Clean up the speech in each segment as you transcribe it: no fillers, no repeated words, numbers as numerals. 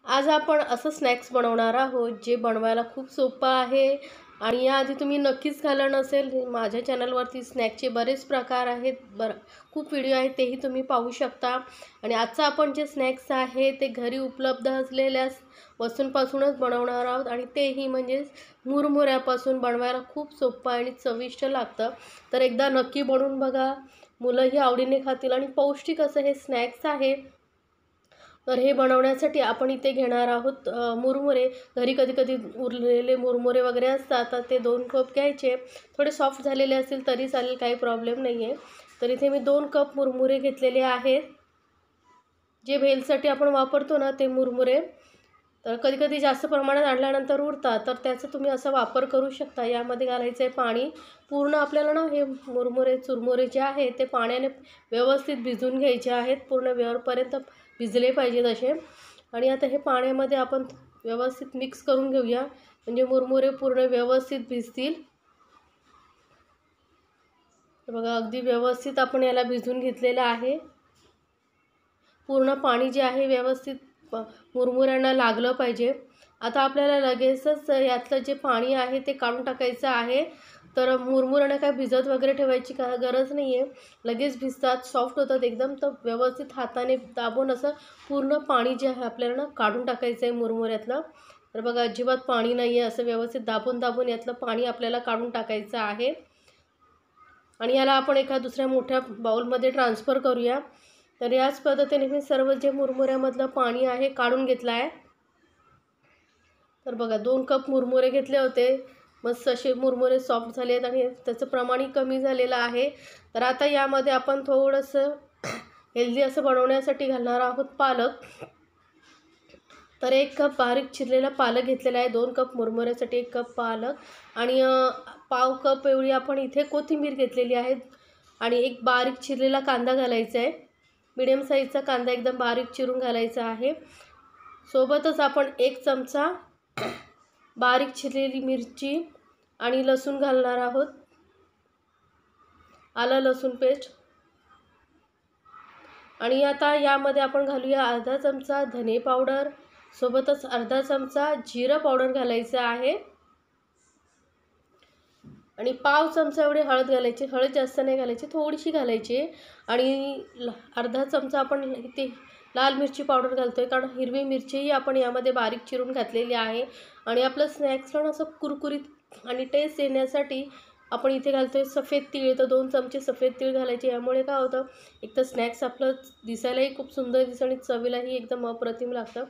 आज आपण असं स्नॅक्स बनवणार आहोत जे बनवायला खूप सोपं आहे आणि याआधी तुम्ही नक्कीच खाल्लं नसेल. माझ्या चॅनलवरती स्नॅकचे बरेच प्रकार आहेत, खूप व्हिडिओ आहेत, तेही तुम्ही पाहू शकता. आणि आजचा आपण जे स्नॅक्स आहे ते घरी उपलब्ध असलेल्या वस्तूंपासूनच बनवणार आहोत आणि तेही म्हणजे मुरमुऱ्यापासून. बनवायला खूप सोपं आणि चविष्ट लागतं, तर एकदा नक्की बनवून बघा. मुलंही आवडीने खातील आणि पौष्टिक असं हे स्नॅक्स आहे. तर हे बनवण्यासाठी आपण इथे घेणार आहोत मुरमुरे. घरी कधी कधी उरलेले मुरमुरे वगैरे असतात, तर ते 2 कप घ्यायचे. थोडे सॉफ्ट झालेले असतील तरी चालेल, काही प्रॉब्लेम नाही आहे. तर इथे मी 2 कप मुरमुरे घेतलेले आहेत, जे भेलसाठी आपण वापरतो ना ते मुरमुरे. तर कधी कधी जास्त प्रमाणात आणल्यानंतर उरतात, तर त्याचा तुम्ही असा वापर करू शकता. यामध्ये घालायचं आहे पाणी. पूर्ण आपल्याला ना हे मुरमुरे चुरमुरे जे आहे ते पाण्याने व्यवस्थित भिजवून घ्यायचे आहेत. पूर्ण वेळपर्यंत भिजले पाहिजेत असे. आणि आता हे पाण्यामध्ये आपण व्यवस्थित मिक्स करून घेऊया, म्हणजे मुरमुरे पूर्ण व्यवस्थित भिजतील. तर बघा, अगदी व्यवस्थित आपण याला भिजवून घेतलेलं आहे. पूर्ण पाणी जे आहे व्यवस्थित मुरमुऱ्यांना लागलं पाहिजे. आता आपल्याला लगेचच यातलं जे पाणी आहे ते काढून टाकायचं आहे. तर मुरमुऱ्यांना काय भिजत वगैरे ठेवायची गरज नाही आहे, लगेच भिजतात, सॉफ्ट होतात एकदम. तर व्यवस्थित हाताने दाबून असं पूर्ण पाणी जे आहे आपल्याला ना काढून टाकायचं आहे मुरमुऱ्यातलं. तर बघा, अजिबात पाणी नाही आहे, असं व्यवस्थित दाबून दाबून यातलं पाणी आपल्याला काढून टाकायचं आहे. आणि याला आपण एका दुसऱ्या मोठ्या बाउलमध्ये ट्रान्सफर करूया. तर याच पद्धतीने मी सर्व जे मुरमुऱ्यामधलं पाणी आहे काढून घेतलं आहे. तर बघा, 2 कप मुरमुरे घेतले होते, मस्त असे मुरमुरे सॉफ्ट झाले आहेत आणि त्याचं प्रमाणही कमी झालेलं आहे. तर आता यामध्ये आपण थोडंसं हेल्दी असं बनवण्यासाठी घालणार आहोत पालक. तर 1 कप बारीक चिरलेला पालक घेतलेला आहे. 2 कप मुरमुऱ्यासाठी 1 कप पालक आणि पाव कप एवढी आपण इथे कोथिंबीर घेतलेली आहे. आणि 1 बारीक चिरलेला कांदा घालायचा आहे. मीडियम साईजचा कांदा एकदम बारीक चिरून घालायचा आहे. सोबतच आपण 1 चमचा बारीक चिरलेली मिरची आणि लसूण घालणार आहोत. आलं लसूण पेस्ट. आणि आता यामध्ये आपण घालूया अर्धा चमचा धने पावडर, सोबतच अर्धा चमचा जिरं पावडर घालायचं आहे. आणि पाव चमचा एवढी हळद घालायची. हळद जास्त नाही घालायची, थोडीशी घालायची. आणि अर्धा चमचा आपण इथे लाल मिरची पावडर घालतो आहे, कारण हिरवी मिरचीही आपण यामध्ये बारीक चिरून घातलेली आहे. आणि आपलं स्नॅक्सला असं कुरकुरीत आणि टेस्ट येण्यासाठी आपण इथे घालतो आहे सफेद तीळ. तर 2 चमचे सफेद तीळ घालायचे. यामुळे काय होतं, एक तर स्नॅक्स आपलं दिसायलाही खूप सुंदर दिसतं आणि चवीलाही एकदम अप्रतिम लागतं.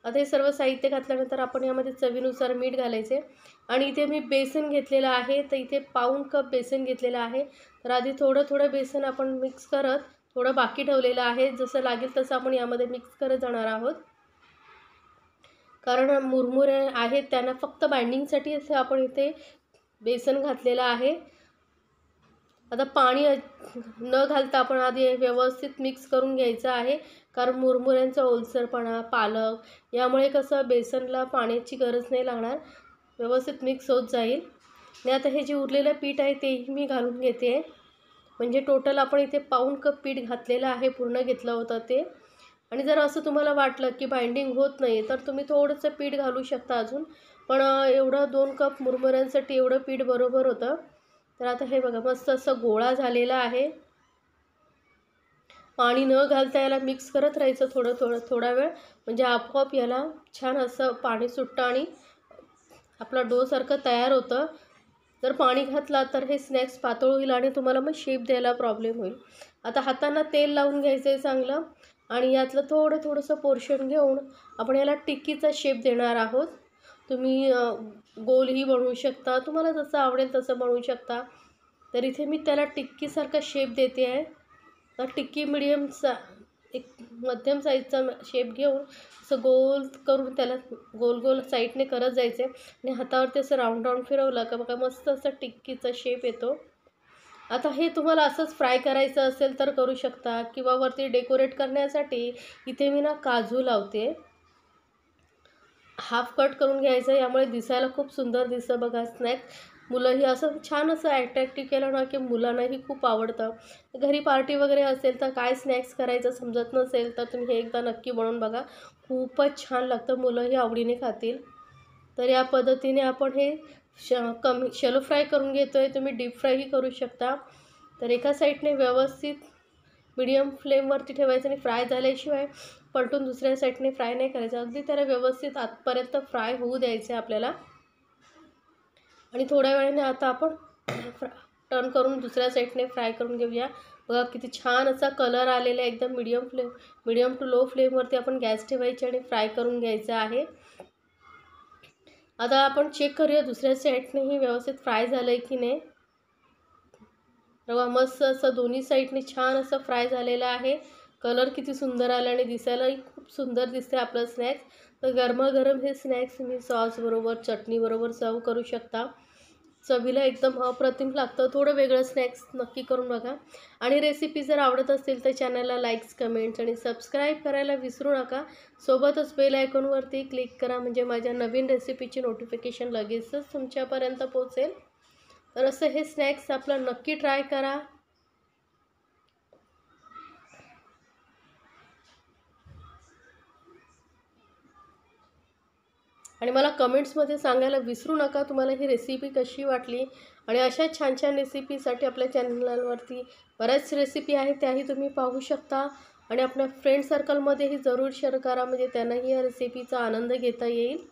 आता हे सर्व साहित्य घातल्यानंतर आपण यामध्ये चवीनुसार मीठ घालायचे. आणि इथे मी बेसन घेतलेलं आहे, तर इथे पाऊण कप बेसन घेतलेलं आहे. तर आधी थोडं थोडं बेसन आपण मिक्स करत थोडं बाकी ठेवलेलं आहे. जसं लागेल तसं आपण यामध्ये मिक्स करत जाणार आहोत, कारण मुरमुरे आहेत त्यांना फक्त बाइंडिंगसाठी असं आपण इथे बेसन घातलेलं आहे. आता पाणी न घालता आपण आधी व्यवस्थित मिक्स करून घ्यायचं आहे, कारण मुरमुऱ्यांचा ओलसरपणा, पालक यामुळे कसं बेसनला पाण्याची गरज नाही लागणार, व्यवस्थित मिक्स होत जाईल. आणि आता हे जे उरलेलं पीठ आहे तेही मी घालून घेते. म्हणजे टोटल आपण इथे पाऊण कप पीठ घातलेलं आहे, पूर्ण घेतलं होतं ते. आणि जर असं तुम्हाला वाटलं की बाइंडिंग होत नाही, तर तुम्ही थोडंसं पीठ घालू शकता अजून. पण एवढं 2 कप मुरमुऱ्यांसाठी एवढं पीठ बरोबर होतं. तर आता हे बघा, मस्त असं गोळा झालेला आहे. पाणी न घालता याला मिक्स करत राहायचं थोडा वेळ, म्हणजे आपोआप याला छान असं पाणी सुटतं आणि आपला डोसारखं तयार होतं. जर पाणी घातला तर हे स्नॅक्स पातळ होईल आणि तुम्हाला मग शेप द्यायला प्रॉब्लेम होईल. आता हातांना तेल लावून घ्यायचं आहे चांगलं आणि यातलं थोडंसं पोर्शन घेऊन आपण याला टिक्कीचा शेप देणार आहोत. तुम्ही गोलही बनवू शकता, तुम्हाला जसं आवडेल तसं बनवू शकता. तर इथे मी त्याला टिक्कीसारखा शेप देते आहे. तर टिक्की एक मध्यम साईजचा शेप घेऊन असं गोल करून त्याला गोल गोल साईडने करत जायचं आहे. आणि हातावरती असं राऊंड फिरवलं का बघा, मस्त असं टिक्कीचा शेप येतो. आता हे तुम्हाला असंच फ्राय करायचं असेल तर करू शकता, किंवा वरती डेकोरेट करण्यासाठी इथे मी ना काजू लावते. हाफ कट करून घ्यायचं, यामुळे दिसायला खूप सुंदर दिसतं बघा स्नॅक. मुलंही असं छान असं ॲट्रॅक्टिव्ह केलं ना की मुलांनाही खूप आवडतं. घरी पार्टी वगैरे असेल तर काय स्नॅक्स करायचं समजत नसेल तर तुम्ही हे एकदा नक्की बनवून बघा. खूपच छान लागतं, मुलंही आवडीने खातील. तर या पद्धतीने आपण हे कमी शॅलो फ्राय करून घेतो आहे. तुम्ही डीप फ्रायही करू शकता. तर एका साईडने व्यवस्थित मीडियम फ्लेमवरती ठेवायचं आणि फ्राय झाल्याशिवाय पलटून दुसऱ्या साईडने फ्राय नाही करायचं. अगदी त्याला व्यवस्थित आतपर्यंत फ्राय होऊ द्यायचं आहे आपल्याला. आणि थोड्या वेळाने आता आपण टर्न करून दुसऱ्या साईडने फ्राय करून घेऊया. बघा किती छान असा कलर आलेला आहे. एकदम मीडियम टू लो फ्लेमवरती आपण गॅस ठेवायची आणि फ्राय करून घ्यायचं आहे. आता आपण चेक करूया दुसऱ्या साईडनेही व्यवस्थित फ्राय झालं आहे की नाही. बघा मस्त असं दोन्ही साईडने छान असं फ्राय झालेलं आहे. कलर किती सुंदर आला आणि दिसायलाही खूप सुंदर दिसते आपलं स्नॅक्स. तर गरमागरम हे स्नॅक्स तुम्ही सॉसबरोबर चटणीबरोबर सर्व करू शकता. चवीला एकदम अप्रतिम लागतं. थोडं वेगळं स्नॅक्स नक्की करून बघा. आणि रेसिपी जर आवडत असेल तर चॅनलला लाईक्स, कमेंट्स आणि सबस्क्राईब करायला विसरू नका. सोबतच बेल आयकॉनवरती क्लिक करा, म्हणजे माझ्या नवीन रेसिपीची नोटिफिकेशन लगेचच तुमच्यापर्यंत पोहोचेल. तर असं हे स्नॅक्स आपलं नक्की ट्राय करा. आणि मला कमेंट्समध्ये सांगायला विसरू नका तुम्हाला ही रेसिपी कशी वाटली. आणि अशा छान छान रेसिपीसाठी आपल्या चॅनलवरती बऱ्याच रेसिपी आहेत, त्याही तुम्ही पाहू शकता. आणि आपल्या फ्रेंड सर्कलमध्येही जरूर शेअर करा, म्हणजे त्यांनाही या रेसिपीचा आनंद घेता येईल.